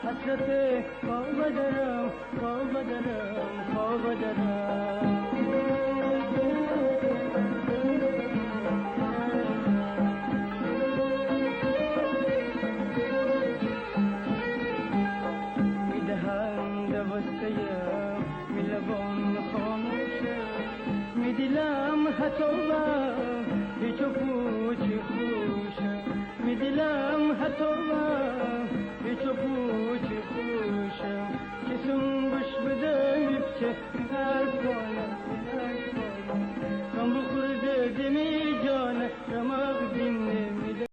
حسرت خواب دارم خواب دارم خواب دارم میدهند وسیم میلبان خاموشه میدلم حتی هیچ و پوچی خوشه میدلم حتی هیچ و پوچی خوشه کسیم گوش بده میبچه هر کنه